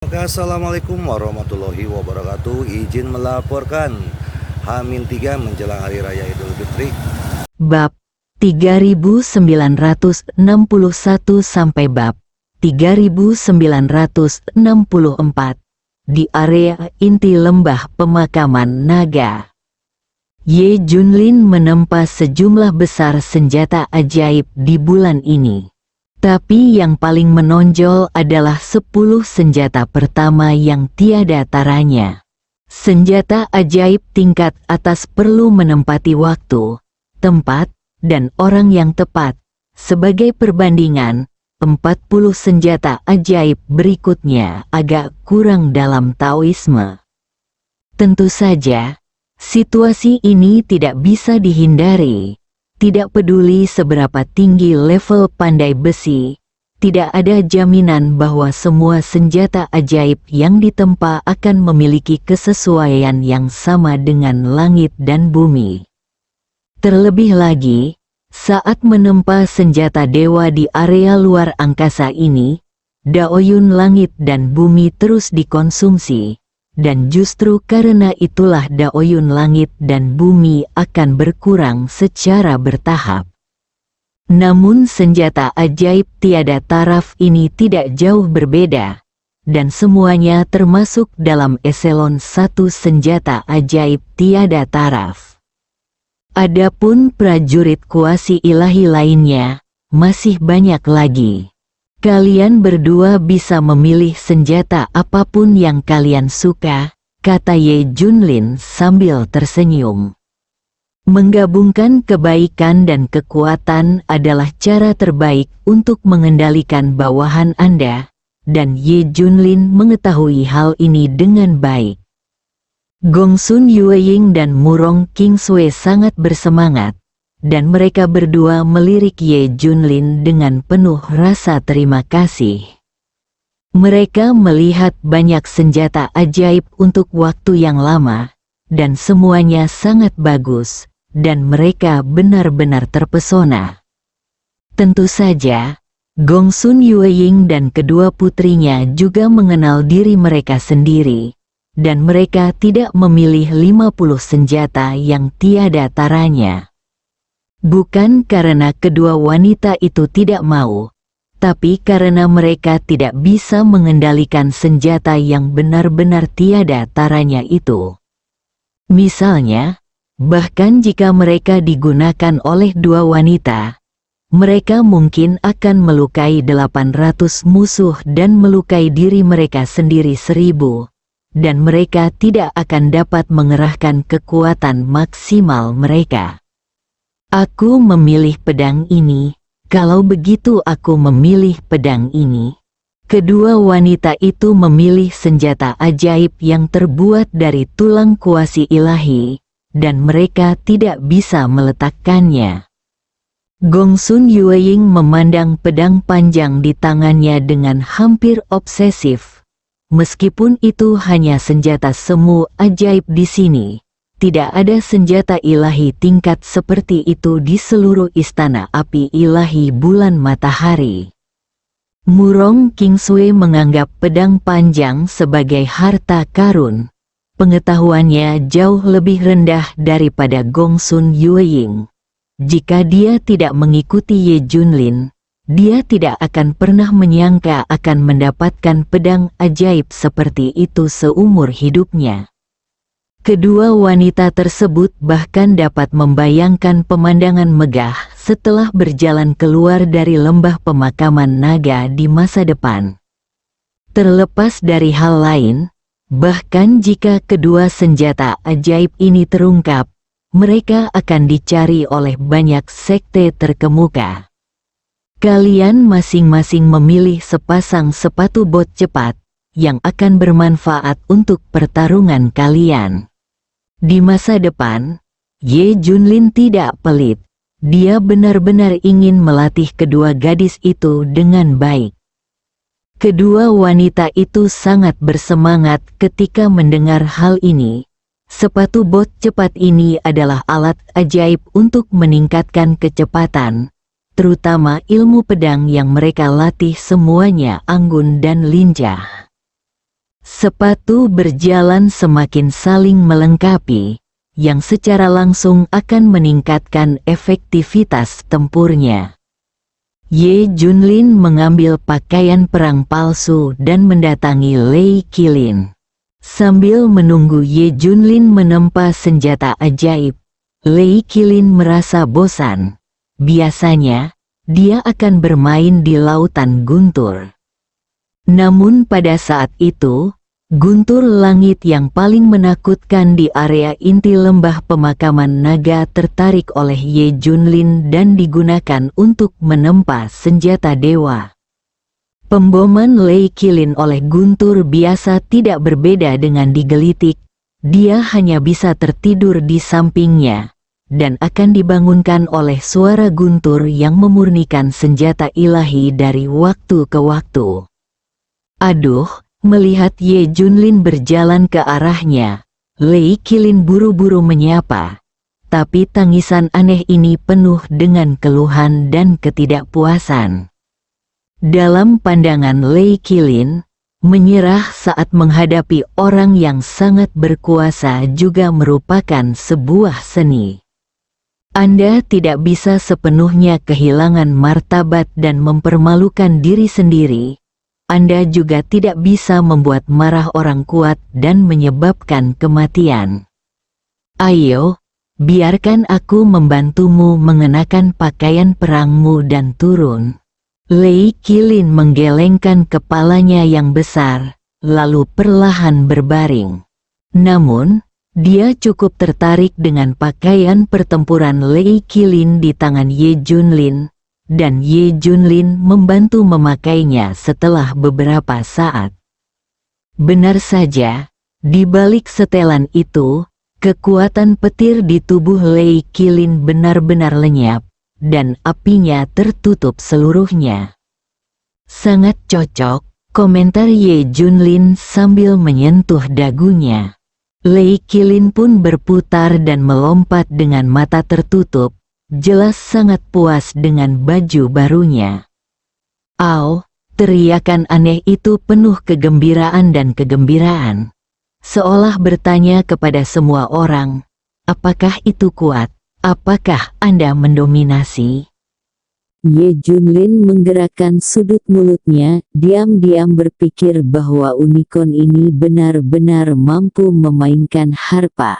Oke, assalamualaikum warahmatullahi wabarakatuh. Izin melaporkan H-3 menjelang Hari Raya Idul Fitri. Bab 3961 sampai bab 3964 di area inti lembah pemakaman naga. Ye Junlin menempa sejumlah besar senjata ajaib di bulan ini. Tapi yang paling menonjol adalah 10 senjata pertama yang tiada taranya. Senjata ajaib tingkat atas perlu menempati waktu, tempat, dan orang yang tepat. Sebagai perbandingan, 40 senjata ajaib berikutnya agak kurang dalam Taoisme. Tentu saja, situasi ini tidak bisa dihindari. Tidak peduli seberapa tinggi level pandai besi, tidak ada jaminan bahwa semua senjata ajaib yang ditempa akan memiliki kesesuaian yang sama dengan langit dan bumi. Terlebih lagi, saat menempa senjata dewa di area luar angkasa ini, daoyun langit dan bumi terus dikonsumsi. Dan justru karena itulah daoyun langit dan bumi akan berkurang secara bertahap. Namun senjata ajaib tiada taraf ini tidak jauh berbeda, dan semuanya termasuk dalam eselon 1 senjata ajaib tiada taraf. Adapun prajurit kuasi ilahi lainnya, masih banyak lagi. Kalian berdua bisa memilih senjata apapun yang kalian suka, kata Ye Junlin sambil tersenyum. Menggabungkan kebaikan dan kekuatan adalah cara terbaik untuk mengendalikan bawahan Anda, dan Ye Junlin mengetahui hal ini dengan baik. Gongsun Yueying dan Murong Kingsue sangat bersemangat, dan mereka berdua melirik Ye Junlin dengan penuh rasa terima kasih. Mereka melihat banyak senjata ajaib untuk waktu yang lama, dan semuanya sangat bagus, dan mereka benar-benar terpesona. Tentu saja, Gongsun Yueying dan kedua putrinya juga mengenal diri mereka sendiri, dan mereka tidak memilih 50 senjata yang tiada taranya. Bukan karena kedua wanita itu tidak mau, tapi karena mereka tidak bisa mengendalikan senjata yang benar-benar tiada taranya itu. Misalnya, bahkan jika mereka digunakan oleh dua wanita, mereka mungkin akan melukai 800 musuh dan melukai diri mereka sendiri 1000, dan mereka tidak akan dapat mengerahkan kekuatan maksimal mereka. Aku memilih pedang ini, kalau begitu aku memilih pedang ini. Kedua wanita itu memilih senjata ajaib yang terbuat dari tulang kuasi ilahi, dan mereka tidak bisa meletakkannya. Gongsun Yueying memandang pedang panjang di tangannya dengan hampir obsesif. Meskipun itu hanya senjata semu ajaib di sini, tidak ada senjata ilahi tingkat seperti itu di seluruh istana api ilahi bulan matahari. Murong Kingsue menganggap pedang panjang sebagai harta karun. Pengetahuannya jauh lebih rendah daripada Gongsun Yueying. Jika dia tidak mengikuti Ye Junlin, dia tidak akan pernah menyangka akan mendapatkan pedang ajaib seperti itu seumur hidupnya. Kedua wanita tersebut bahkan dapat membayangkan pemandangan megah setelah berjalan keluar dari lembah pemakaman naga di masa depan. Terlepas dari hal lain, bahkan jika kedua senjata ajaib ini terungkap, mereka akan dicari oleh banyak sekte terkemuka. Kalian masing-masing memilih sepasang sepatu bot cepat yang akan bermanfaat untuk pertarungan kalian. Di masa depan, Ye Junlin tidak pelit. Dia benar-benar ingin melatih kedua gadis itu dengan baik. Kedua wanita itu sangat bersemangat ketika mendengar hal ini. Sepatu bot cepat ini adalah alat ajaib untuk meningkatkan kecepatan, terutama ilmu pedang yang mereka latih semuanya anggun dan lincah. Sepatu berjalan semakin saling melengkapi, yang secara langsung akan meningkatkan efektivitas tempurnya. Ye Junlin mengambil pakaian perang palsu dan mendatangi Lei Qilin. Sambil menunggu Ye Junlin menempa senjata ajaib, Lei Qilin merasa bosan. Biasanya, dia akan bermain di lautan guntur. Namun pada saat itu, guntur langit yang paling menakutkan di area inti lembah pemakaman naga tertarik oleh Ye Junlin dan digunakan untuk menempa senjata dewa. Pemboman Lei Qilin oleh guntur biasa tidak berbeda dengan digelitik, dia hanya bisa tertidur di sampingnya, dan akan dibangunkan oleh suara guntur yang memurnikan senjata ilahi dari waktu ke waktu. Aduh! Melihat Ye Junlin berjalan ke arahnya, Lei Qilin buru-buru menyapa. Tapi tangisan aneh ini penuh dengan keluhan dan ketidakpuasan. Dalam pandangan Lei Qilin, menyerah saat menghadapi orang yang sangat berkuasa juga merupakan sebuah seni. Anda tidak bisa sepenuhnya kehilangan martabat dan mempermalukan diri sendiri. Anda juga tidak bisa membuat marah orang kuat dan menyebabkan kematian. Ayo, biarkan aku membantumu mengenakan pakaian perangmu dan turun. Lei Qilin menggelengkan kepalanya yang besar, lalu perlahan berbaring. Namun, dia cukup tertarik dengan pakaian pertempuran Lei Qilin di tangan Ye Junlin, dan Ye Junlin membantu memakainya setelah beberapa saat. Benar saja, di balik setelan itu, kekuatan petir di tubuh Lei Qilin benar-benar lenyap, dan apinya tertutup seluruhnya. Sangat cocok, komentar Ye Junlin sambil menyentuh dagunya. Lei Qilin pun berputar dan melompat dengan mata tertutup, jelas sangat puas dengan baju barunya. "Au!" teriakan aneh itu penuh kegembiraan dan kegembiraan. Seolah bertanya kepada semua orang, apakah itu kuat? Apakah Anda mendominasi? Ye Junlin menggerakkan sudut mulutnya, diam-diam berpikir bahwa unicorn ini benar-benar mampu memainkan harpa.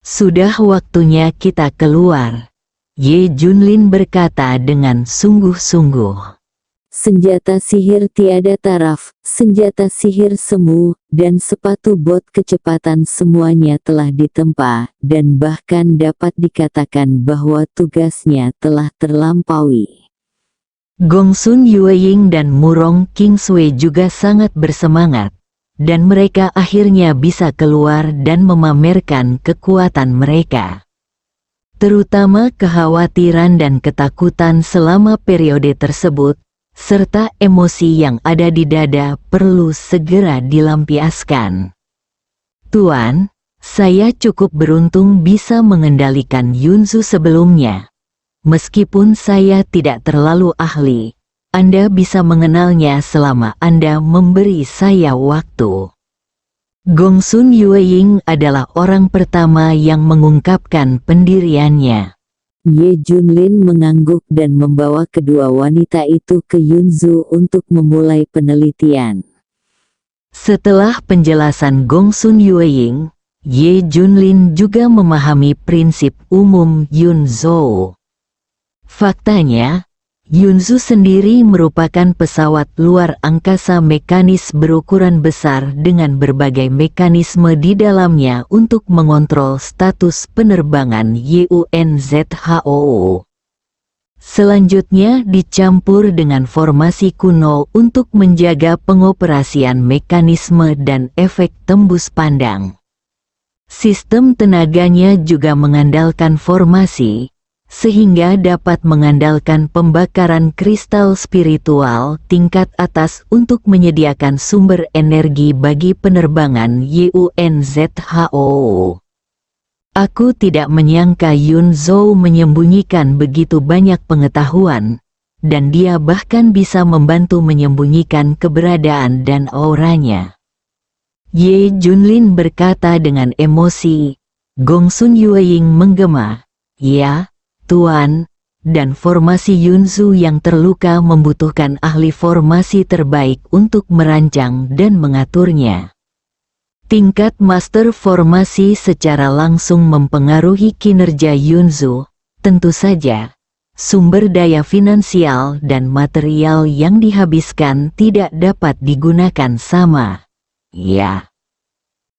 Sudah waktunya kita keluar, Ye Junlin berkata dengan sungguh-sungguh. Senjata sihir tiada taraf, senjata sihir semu, dan sepatu bot kecepatan semuanya telah ditempa, dan bahkan dapat dikatakan bahwa tugasnya telah terlampaui. Gongsun Yueying dan Murong Kingsway juga sangat bersemangat, dan mereka akhirnya bisa keluar dan memamerkan kekuatan mereka. Terutama kekhawatiran dan ketakutan selama periode tersebut, serta emosi yang ada di dada perlu segera dilampiaskan. Tuan, saya cukup beruntung bisa mengendalikan Yunzu sebelumnya. Meskipun saya tidak terlalu ahli, Anda bisa mengenalnya selama Anda memberi saya waktu. Gongsun Yueying adalah orang pertama yang mengungkapkan pendiriannya. Ye Junlin mengangguk dan membawa kedua wanita itu ke Yunzu untuk memulai penelitian. Setelah penjelasan Gongsun Yueying, Ye Junlin juga memahami prinsip umum Yunzhou. Faktanya, Yunzu sendiri merupakan pesawat luar angkasa mekanis berukuran besar dengan berbagai mekanisme di dalamnya untuk mengontrol status penerbangan YUNZHOO. Selanjutnya dicampur dengan formasi kuno untuk menjaga pengoperasian mekanisme dan efek tembus pandang. Sistem tenaganya juga mengandalkan formasi, sehingga dapat mengandalkan pembakaran kristal spiritual tingkat atas untuk menyediakan sumber energi bagi penerbangan YUNZHOO. Aku tidak menyangka Yunzhou menyembunyikan begitu banyak pengetahuan, dan dia bahkan bisa membantu menyembunyikan keberadaan dan auranya. Ye Junlin berkata dengan emosi. Gongsun Yueying menggema. Ya, Tuan. Dan formasi Yunzu yang terluka membutuhkan ahli formasi terbaik untuk merancang dan mengaturnya. Tingkat master formasi secara langsung mempengaruhi kinerja Yunzu. Tentu saja, sumber daya finansial dan material yang dihabiskan tidak dapat digunakan sama. Ya.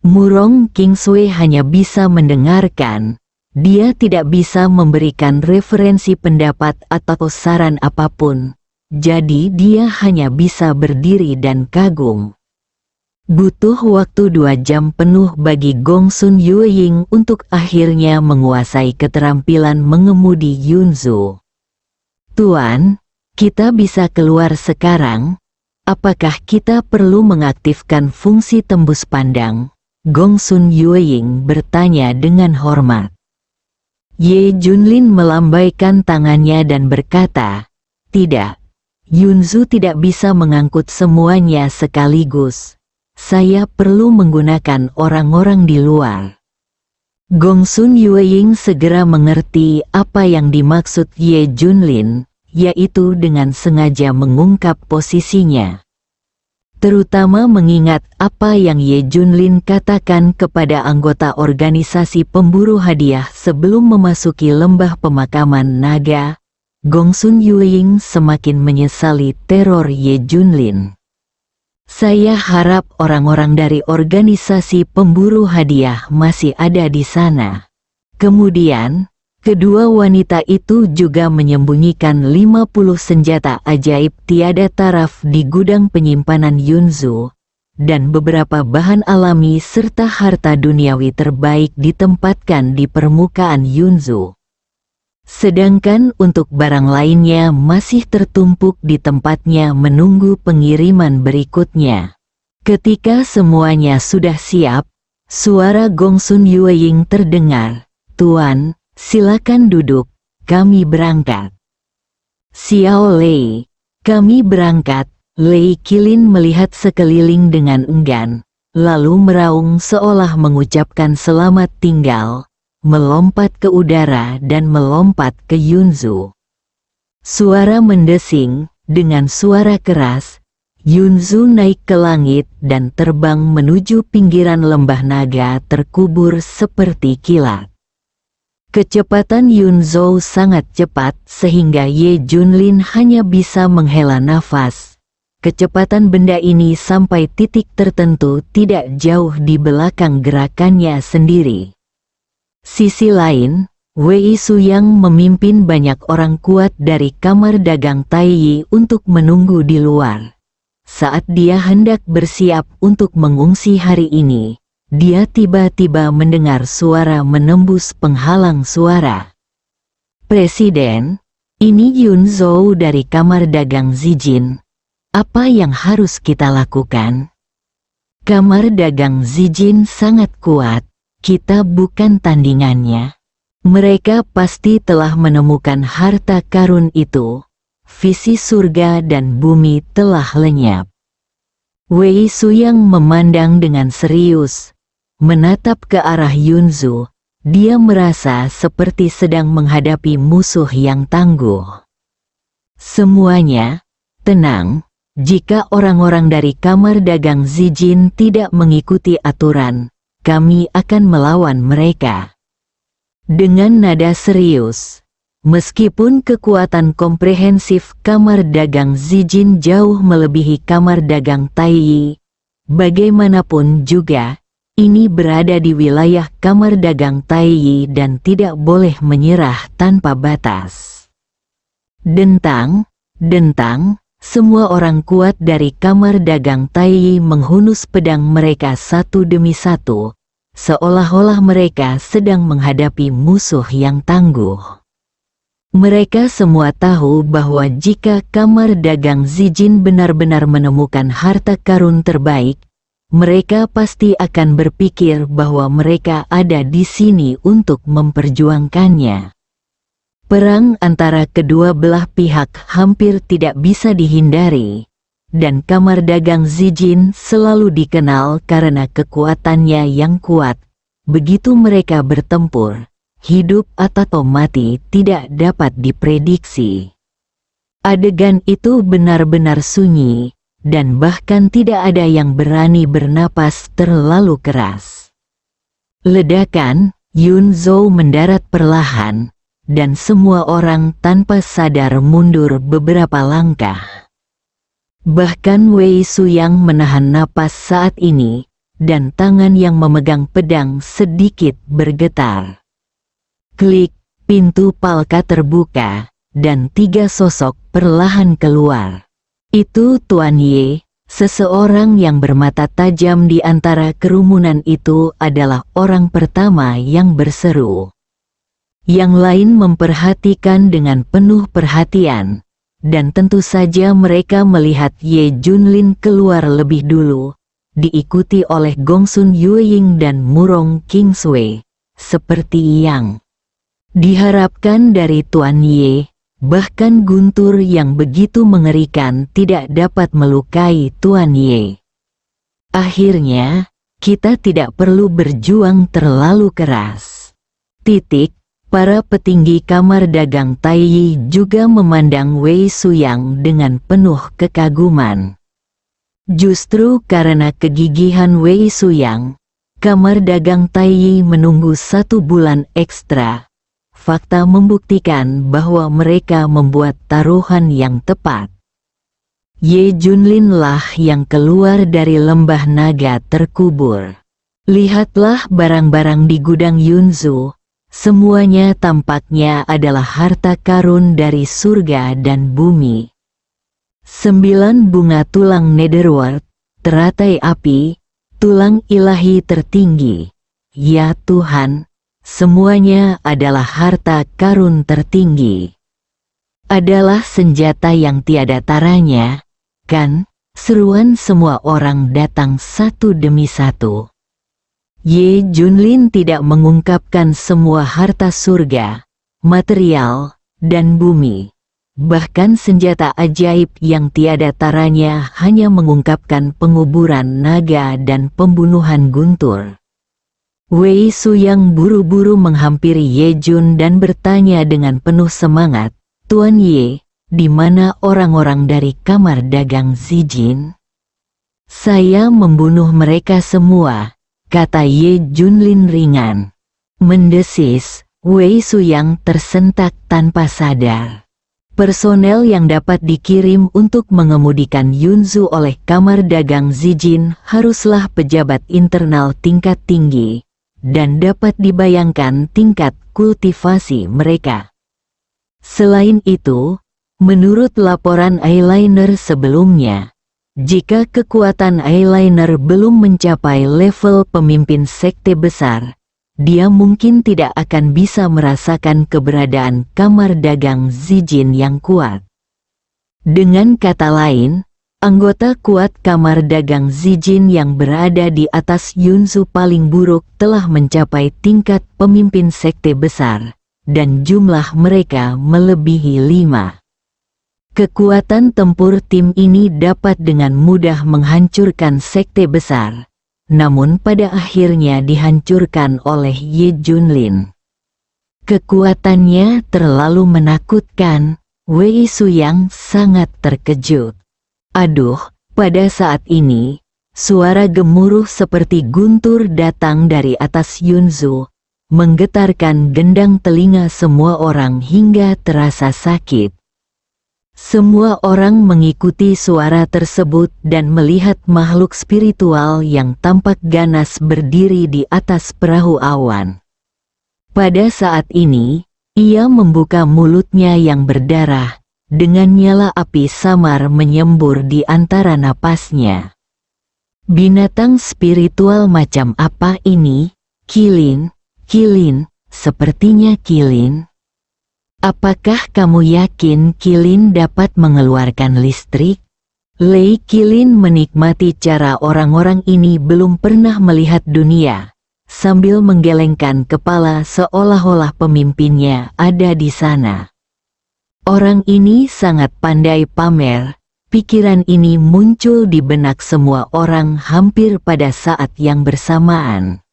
Murong Kingsway hanya bisa mendengarkan. Dia tidak bisa memberikan referensi pendapat atau saran apapun. Jadi dia hanya bisa berdiri dan kagum. Butuh waktu 2 jam penuh bagi Gongsun Yueying untuk akhirnya menguasai keterampilan mengemudi Yunzu. Tuan, kita bisa keluar sekarang? Apakah kita perlu mengaktifkan fungsi tembus pandang? Gongsun Yueying bertanya dengan hormat. Ye Junlin melambaikan tangannya dan berkata, tidak, Yunzu tidak bisa mengangkut semuanya sekaligus. Saya perlu menggunakan orang-orang di luar. Gongsun Yueying segera mengerti apa yang dimaksud Ye Junlin, yaitu dengan sengaja mengungkap posisinya. Terutama mengingat apa yang Ye Junlin katakan kepada anggota organisasi pemburu hadiah sebelum memasuki lembah pemakaman naga, Gongsun Yueying semakin menyesali teror Ye Junlin. Saya harap orang-orang dari organisasi pemburu hadiah masih ada di sana. Kemudian, kedua wanita itu juga menyembunyikan 50 senjata ajaib tiada taraf di gudang penyimpanan Yunzu, dan beberapa bahan alami serta harta duniawi terbaik ditempatkan di permukaan Yunzu. Sedangkan untuk barang lainnya masih tertumpuk di tempatnya menunggu pengiriman berikutnya. Ketika semuanya sudah siap, suara Gongsun Yueying terdengar, Tuan, silakan duduk, kami berangkat. Xiao Lei, kami berangkat. Lei Qilin melihat sekeliling dengan enggan, lalu meraung seolah mengucapkan selamat tinggal, melompat ke udara dan melompat ke Yunzu. Suara mendesing, dengan suara keras, Yunzu naik ke langit dan terbang menuju pinggiran lembah naga terkubur seperti kilat. Kecepatan Yunzu sangat cepat sehingga Ye Junlin hanya bisa menghela nafas. Kecepatan benda ini sampai titik tertentu tidak jauh di belakang gerakannya sendiri. Sisi lain, Wei Suyang memimpin banyak orang kuat dari kamar dagang Taiyi untuk menunggu di luar. Saat dia hendak bersiap untuk mengungsi hari ini, dia tiba-tiba mendengar suara menembus penghalang suara. Presiden, ini Yunzhou dari kamar dagang Zijin. Apa yang harus kita lakukan? Kamar dagang Zijin sangat kuat, kita bukan tandingannya. Mereka pasti telah menemukan harta karun itu. Visi surga dan bumi telah lenyap. Wei Suyang memandang dengan serius, menatap ke arah Yunzu. Dia merasa seperti sedang menghadapi musuh yang tangguh. Semuanya tenang. Jika orang-orang dari kamar dagang Zijin tidak mengikuti aturan, kami akan melawan mereka. Dengan nada serius, meskipun kekuatan komprehensif kamar dagang Zijin jauh melebihi kamar dagang Taiyi, bagaimanapun juga, ini berada di wilayah kamar dagang Taiyi dan tidak boleh menyerah tanpa batas. Dentang, semua orang kuat dari kamar dagang Taiyi menghunus pedang mereka satu demi satu, seolah-olah mereka sedang menghadapi musuh yang tangguh. Mereka semua tahu bahwa jika kamar dagang Zijin benar-benar menemukan harta karun terbaik, mereka pasti akan berpikir bahwa mereka ada di sini untuk memperjuangkannya. Perang antara kedua belah pihak hampir tidak bisa dihindari. dan kamar dagang Zijin selalu dikenal karena kekuatannya yang kuat. Begitu mereka bertempur, hidup atau mati tidak dapat diprediksi. Adegan itu benar-benar sunyi, dan bahkan tidak ada yang berani bernapas terlalu keras. Ledakan, Yun Zhou mendarat perlahan, dan semua orang tanpa sadar mundur beberapa langkah. Bahkan Wei Suyang menahan napas saat ini, dan tangan yang memegang pedang sedikit bergetar. Klik, pintu palka terbuka, dan 3 sosok perlahan keluar. Itu Tuan Ye, seseorang yang bermata tajam di antara kerumunan itu adalah orang pertama yang berseru. Yang lain memperhatikan dengan penuh perhatian, dan tentu saja mereka melihat Ye Junlin keluar lebih dulu, diikuti oleh Gongsun Yueying dan Murong Kingsway, seperti yang diharapkan dari Tuan Ye. Bahkan guntur yang begitu mengerikan tidak dapat melukai Tuan Ye. Akhirnya, kita tidak perlu berjuang terlalu keras. Para petinggi kamar dagang Taiyi juga memandang Wei Suyang dengan penuh kekaguman. Justru karena kegigihan Wei Suyang, kamar dagang Taiyi menunggu 1 bulan ekstra. Fakta membuktikan bahwa mereka membuat taruhan yang tepat. Ye Junlin lah yang keluar dari lembah naga terkubur. Lihatlah barang-barang di gudang Yunzu. Semuanya tampaknya adalah harta karun dari surga dan bumi. 9 bunga tulang Netherworld, teratai api, tulang ilahi tertinggi. Ya Tuhan, semuanya adalah harta karun tertinggi. Adalah senjata yang tiada taranya, kan? Seruan semua orang datang satu demi satu. Ye Junlin tidak mengungkapkan semua harta surga, material, dan bumi. Bahkan senjata ajaib yang tiada taranya hanya mengungkapkan penguburan naga dan pembunuhan guntur. Wei Suyang buru-buru menghampiri Ye Jun dan bertanya dengan penuh semangat, "Tuan Ye, di mana orang-orang dari kamar dagang Zijin?" "Saya membunuh mereka semua," kata Ye Junlin ringan. Mendesis, Wei Suyang tersentak tanpa sadar. Personel yang dapat dikirim untuk mengemudikan Yunzu oleh kamar dagang Zijin haruslah pejabat internal tingkat tinggi, dan dapat dibayangkan tingkat kultivasi mereka. Selain itu, menurut laporan eyeliner sebelumnya, jika kekuatan eyeliner belum mencapai level pemimpin sekte besar, dia mungkin tidak akan bisa merasakan keberadaan kamar dagang Zijin yang kuat. Dengan kata lain, anggota kuat kamar dagang Zijin yang berada di atas Yunzu paling buruk telah mencapai tingkat pemimpin sekte besar, dan jumlah mereka melebihi 5. Kekuatan tempur tim ini dapat dengan mudah menghancurkan sekte besar, namun pada akhirnya dihancurkan oleh Ye Junlin. Kekuatannya terlalu menakutkan. Wei Suyang sangat terkejut. Aduh, pada saat ini, suara gemuruh seperti guntur datang dari atas Yunzu, menggetarkan gendang telinga semua orang hingga terasa sakit. Semua orang mengikuti suara tersebut dan melihat makhluk spiritual yang tampak ganas berdiri di atas perahu awan. Pada saat ini, ia membuka mulutnya yang berdarah, dengan nyala api samar menyembur di antara napasnya. Binatang spiritual macam apa ini? Qilin, sepertinya Qilin. Apakah kamu yakin Qilin dapat mengeluarkan listrik? Lei Qilin menikmati cara orang-orang ini belum pernah melihat dunia, sambil menggelengkan kepala seolah-olah pemimpinnya ada di sana. Orang ini sangat pandai pamer, Pikiran ini muncul di benak semua orang hampir pada saat yang bersamaan.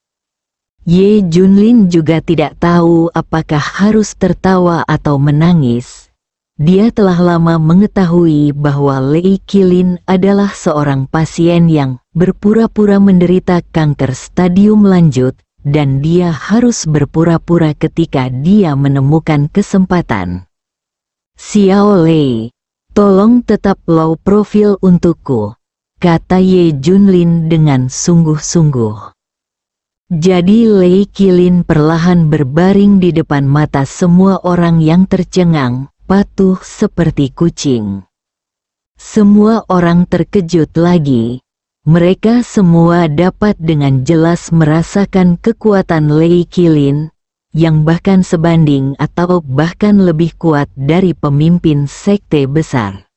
Ye Junlin juga tidak tahu apakah harus tertawa atau menangis. Dia telah lama mengetahui bahwa Lei Qilin adalah seorang pasien yang berpura-pura menderita kanker stadium lanjut, dan dia harus berpura-pura ketika dia menemukan kesempatan. Xiao Lei, tolong tetap low profile untukku, kata Ye Junlin dengan sungguh-sungguh. Jadi Lei Qilin perlahan berbaring di depan mata semua orang yang tercengang, patuh seperti kucing. Semua orang terkejut lagi. Mereka semua dapat dengan jelas merasakan kekuatan Lei Qilin, yang bahkan sebanding atau bahkan lebih kuat dari pemimpin sekte besar.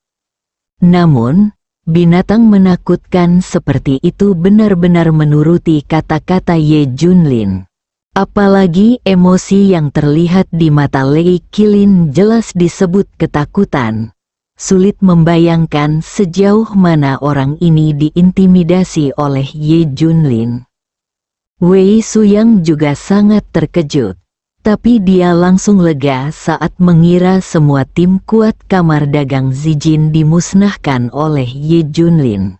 Namun, binatang menakutkan seperti itu benar-benar menuruti kata-kata Ye Junlin. Apalagi emosi yang terlihat di mata Lei Qilin jelas disebut ketakutan. Sulit membayangkan sejauh mana orang ini diintimidasi oleh Ye Junlin. Wei Suyang juga sangat terkejut. Tapi dia langsung lega saat mengira semua tim kuat kamar dagang Zijin dimusnahkan oleh Ye Junlin.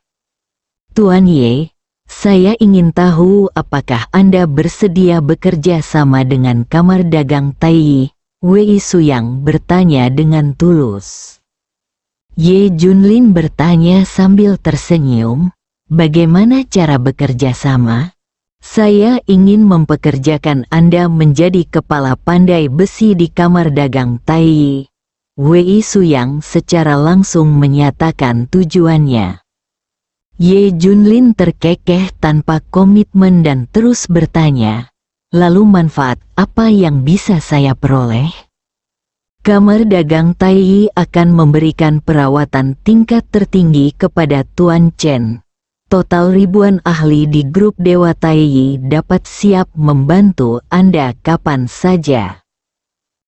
Tuan Ye, saya ingin tahu apakah Anda bersedia bekerja sama dengan kamar dagang Taiyi? Wei Suyang bertanya dengan tulus. Ye Junlin bertanya sambil tersenyum, bagaimana cara bekerja sama? Saya ingin mempekerjakan Anda menjadi kepala pandai besi di kamar dagang Taiyi. Wei Suyang secara langsung menyatakan tujuannya. Ye Junlin terkekeh tanpa komitmen dan terus bertanya, lalu manfaat apa yang bisa saya peroleh? Kamar dagang Taiyi akan memberikan perawatan tingkat tertinggi kepada Tuan Chen. Total ribuan ahli di grup Dewa Taiyi dapat siap membantu Anda kapan saja.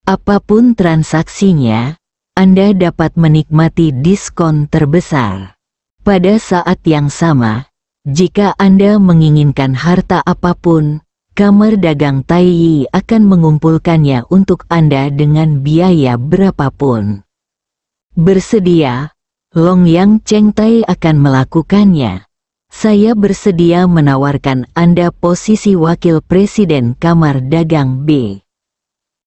Apapun transaksinya, Anda dapat menikmati diskon terbesar. Pada saat yang sama, jika Anda menginginkan harta apapun, kamar dagang Taiyi akan mengumpulkannya untuk Anda dengan biaya berapapun. Bersedia, Longyang Chengtai akan melakukannya. Saya bersedia menawarkan Anda posisi wakil presiden kamar dagang B.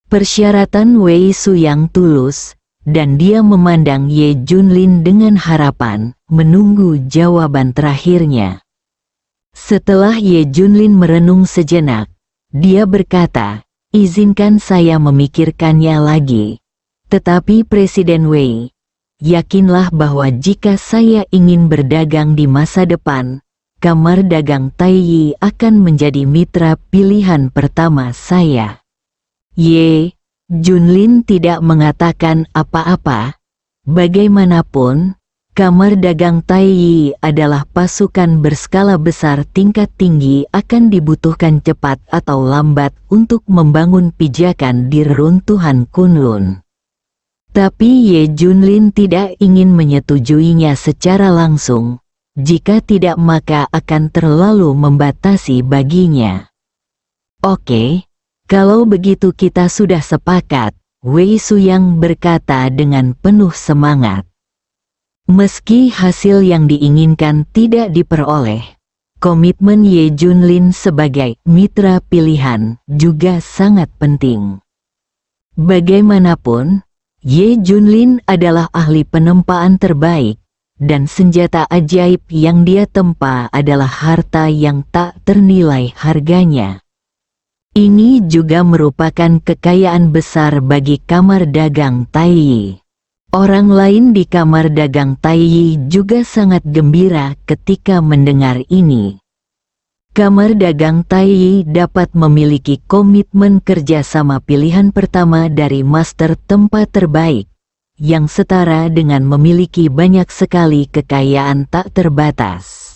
Persyaratan Wei Suyang tulus, dan dia memandang Ye Junlin dengan harapan, menunggu jawaban terakhirnya. Setelah Ye Junlin merenung sejenak, dia berkata, izinkan saya memikirkannya lagi. Tetapi Presiden Wei, yakinlah bahwa jika saya ingin berdagang di masa depan, kamar dagang Taiyi akan menjadi mitra pilihan pertama saya. Ye Junlin tidak mengatakan apa-apa. Bagaimanapun, kamar dagang Taiyi adalah pasukan berskala besar tingkat tinggi akan dibutuhkan cepat atau lambat untuk membangun pijakan di reruntuhan Kunlun. Tapi Ye Junlin tidak ingin menyetujuinya secara langsung, jika tidak maka akan terlalu membatasi baginya. Oke, kalau begitu kita sudah sepakat, Wei Suyang berkata dengan penuh semangat. Meski hasil yang diinginkan tidak diperoleh, komitmen Ye Junlin sebagai mitra pilihan juga sangat penting. Bagaimanapun, Ye Junlin adalah ahli penempaan terbaik, dan senjata ajaib yang dia tempa adalah harta yang tak ternilai harganya. Ini juga merupakan kekayaan besar bagi kamar dagang Taiyi. Orang lain di kamar dagang Taiyi juga sangat gembira ketika mendengar ini. Kamar dagang Taiyi dapat memiliki komitmen kerjasama pilihan pertama dari master tempat terbaik, yang setara dengan memiliki banyak sekali kekayaan tak terbatas.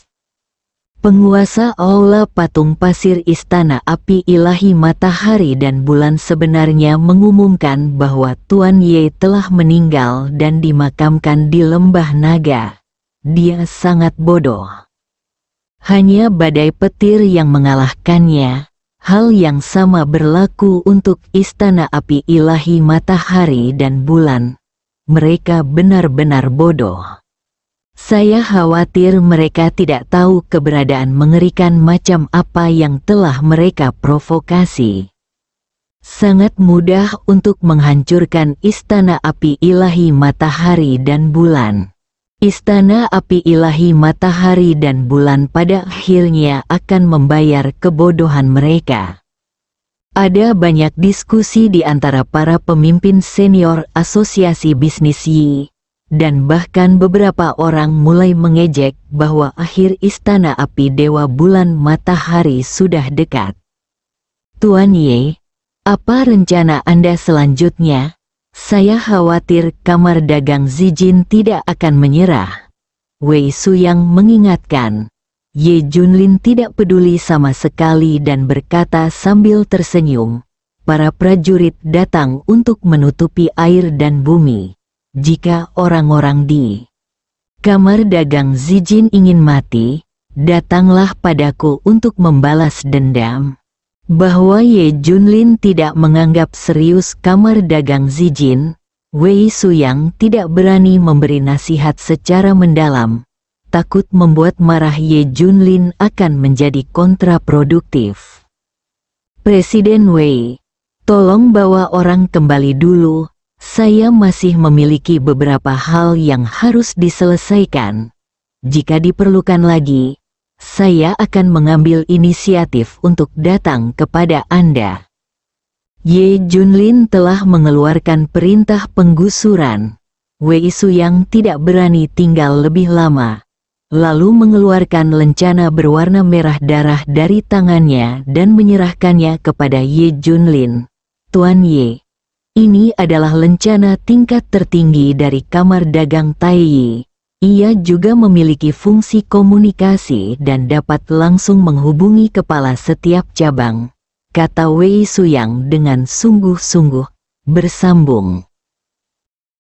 Penguasa Aula Patung Pasir Istana Api Ilahi Matahari dan Bulan sebenarnya mengumumkan bahwa Tuan Ye telah meninggal dan dimakamkan di Lembah Naga. dia sangat bodoh. Hanya badai petir yang mengalahkannya. Hal yang sama berlaku untuk istana api ilahi matahari dan bulan. Mereka benar-benar bodoh. Saya khawatir mereka tidak tahu keberadaan mengerikan macam apa yang telah mereka provokasi. Sangat mudah untuk menghancurkan istana api ilahi matahari dan bulan. Istana api ilahi matahari dan bulan pada akhirnya akan membayar kebodohan mereka. Ada banyak diskusi di antara para pemimpin senior asosiasi bisnis Yi, dan bahkan beberapa orang mulai mengejek bahwa akhir istana api dewa bulan matahari sudah dekat. Tuan Ye, apa rencana Anda selanjutnya? Saya khawatir kamar dagang Zijin tidak akan menyerah. Wei Suyang mengingatkan. Ye Junlin tidak peduli sama sekali dan berkata sambil tersenyum. Para prajurit datang untuk menutupi air dan bumi. Jika orang-orang di kamar dagang Zijin ingin mati, datanglah padaku untuk membalas dendam. Bahwa Ye Junlin tidak menganggap serius kamar dagang Zijin, Wei Suyang tidak berani memberi nasihat secara mendalam, takut membuat marah Ye Junlin akan menjadi kontraproduktif. Presiden Wei, tolong bawa orang kembali dulu, saya masih memiliki beberapa hal yang harus diselesaikan. Jika diperlukan lagi, saya akan mengambil inisiatif untuk datang kepada Anda. Ye Junlin telah mengeluarkan perintah penggusuran. Wei Suyang tidak berani tinggal lebih lama, lalu mengeluarkan lencana berwarna merah darah dari tangannya dan menyerahkannya kepada Ye Junlin. Tuan Ye, ini adalah lencana tingkat tertinggi dari kamar dagang Taiyi. Ia juga memiliki fungsi komunikasi dan dapat langsung menghubungi kepala setiap cabang, kata Wei Suyang dengan sungguh-sungguh bersambung.